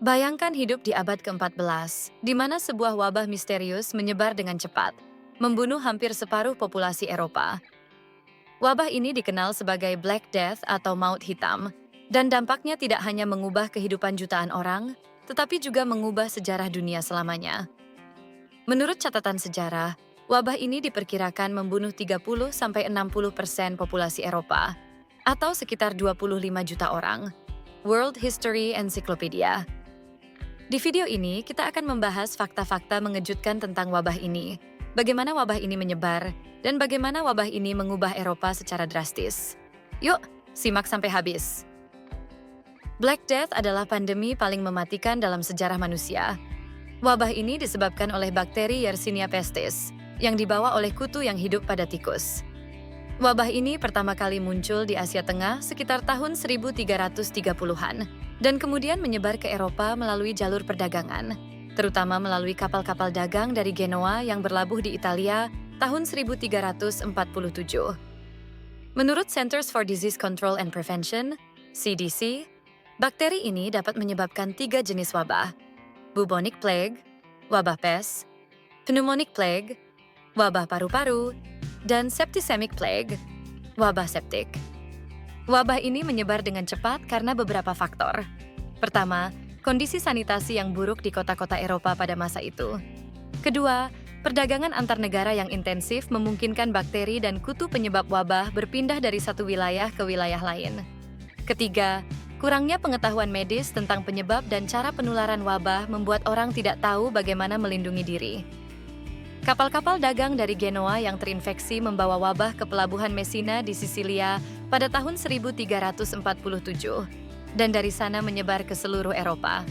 Bayangkan hidup di abad ke-14, di mana sebuah wabah misterius menyebar dengan cepat, membunuh hampir separuh populasi Eropa. Wabah ini dikenal sebagai Black Death atau Maut Hitam, dan dampaknya tidak hanya mengubah kehidupan jutaan orang, tetapi juga mengubah sejarah dunia selamanya. Menurut catatan sejarah, wabah ini diperkirakan membunuh 30-60% populasi Eropa, atau sekitar 25 juta orang. World History Encyclopedia. Di video ini, kita akan membahas fakta-fakta mengejutkan tentang wabah ini, bagaimana wabah ini menyebar, dan bagaimana wabah ini mengubah Eropa secara drastis. Yuk, simak sampai habis. Black Death adalah pandemi paling mematikan dalam sejarah manusia. Wabah ini disebabkan oleh bakteri Yersinia pestis, yang dibawa oleh kutu yang hidup pada tikus. Wabah ini pertama kali muncul di Asia Tengah sekitar tahun 1330-an, dan kemudian menyebar ke Eropa melalui jalur perdagangan, terutama melalui kapal-kapal dagang dari Genoa yang berlabuh di Italia tahun 1347. Menurut Centers for Disease Control and Prevention, CDC, bakteri ini dapat menyebabkan 3 jenis wabah: bubonic plague, wabah pes, pneumonic plague, wabah paru-paru, dan septicemic plague, wabah septik. Wabah ini menyebar dengan cepat karena beberapa faktor. Pertama, kondisi sanitasi yang buruk di kota-kota Eropa pada masa itu. Kedua, perdagangan antar negara yang intensif memungkinkan bakteri dan kutu penyebab wabah berpindah dari satu wilayah ke wilayah lain. Ketiga, kurangnya pengetahuan medis tentang penyebab dan cara penularan wabah membuat orang tidak tahu bagaimana melindungi diri. Kapal-kapal dagang dari Genoa yang terinfeksi membawa wabah ke pelabuhan Messina di Sisilia pada tahun 1347, dan dari sana menyebar ke seluruh Eropa.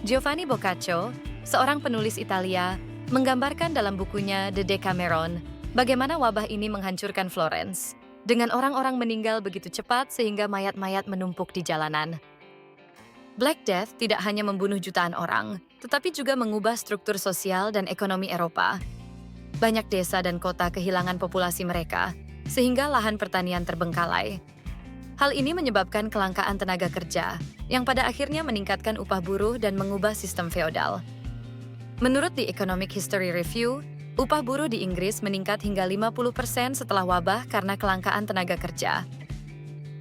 Giovanni Boccaccio, seorang penulis Italia, menggambarkan dalam bukunya The Decameron bagaimana wabah ini menghancurkan Florence, dengan orang-orang meninggal begitu cepat sehingga mayat-mayat menumpuk di jalanan. Black Death tidak hanya membunuh jutaan orang, tetapi juga mengubah struktur sosial dan ekonomi Eropa. Banyak desa dan kota kehilangan populasi mereka, sehingga lahan pertanian terbengkalai. Hal ini menyebabkan kelangkaan tenaga kerja, yang pada akhirnya meningkatkan upah buruh dan mengubah sistem feodal. Menurut The Economic History Review, upah buruh di Inggris meningkat hingga 50% setelah wabah karena kelangkaan tenaga kerja.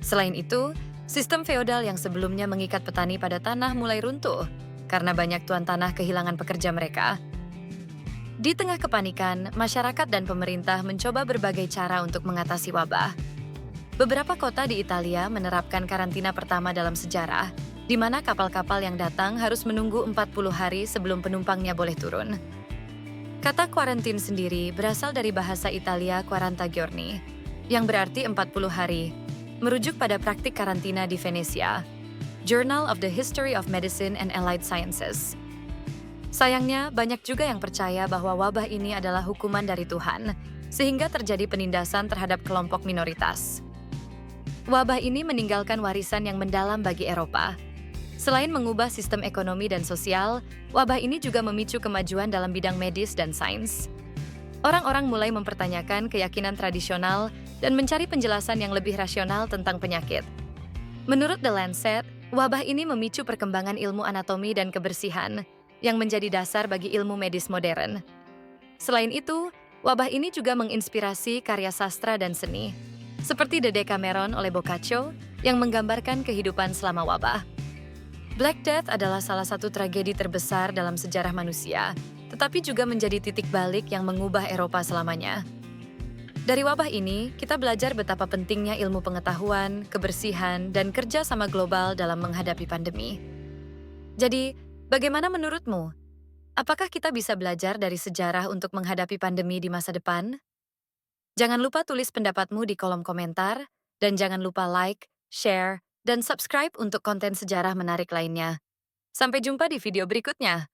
Selain itu, sistem feodal yang sebelumnya mengikat petani pada tanah mulai runtuh karena banyak tuan tanah kehilangan pekerja mereka. Di tengah kepanikan, masyarakat dan pemerintah mencoba berbagai cara untuk mengatasi wabah. Beberapa kota di Italia menerapkan karantina pertama dalam sejarah, di mana kapal-kapal yang datang harus menunggu 40 hari sebelum penumpangnya boleh turun. Kata quarantine sendiri berasal dari bahasa Italia quaranta giorni, yang berarti 40 hari, merujuk pada praktik karantina di Venesia, Journal of the History of Medicine and Allied Sciences. Sayangnya, banyak juga yang percaya bahwa wabah ini adalah hukuman dari Tuhan, sehingga terjadi penindasan terhadap kelompok minoritas. Wabah ini meninggalkan warisan yang mendalam bagi Eropa. Selain mengubah sistem ekonomi dan sosial, wabah ini juga memicu kemajuan dalam bidang medis dan sains. Orang-orang mulai mempertanyakan keyakinan tradisional dan mencari penjelasan yang lebih rasional tentang penyakit. Menurut The Lancet, wabah ini memicu perkembangan ilmu anatomi dan kebersihan, yang menjadi dasar bagi ilmu medis modern. Selain itu, wabah ini juga menginspirasi karya sastra dan seni, seperti The Decameron oleh Boccaccio, yang menggambarkan kehidupan selama wabah. Black Death adalah salah satu tragedi terbesar dalam sejarah manusia, tetapi juga menjadi titik balik yang mengubah Eropa selamanya. Dari wabah ini, kita belajar betapa pentingnya ilmu pengetahuan, kebersihan, dan kerja sama global dalam menghadapi pandemi. Jadi, bagaimana menurutmu? Apakah kita bisa belajar dari sejarah untuk menghadapi pandemi di masa depan? Jangan lupa tulis pendapatmu di kolom komentar, dan jangan lupa like, share, dan subscribe untuk konten sejarah menarik lainnya. Sampai jumpa di video berikutnya.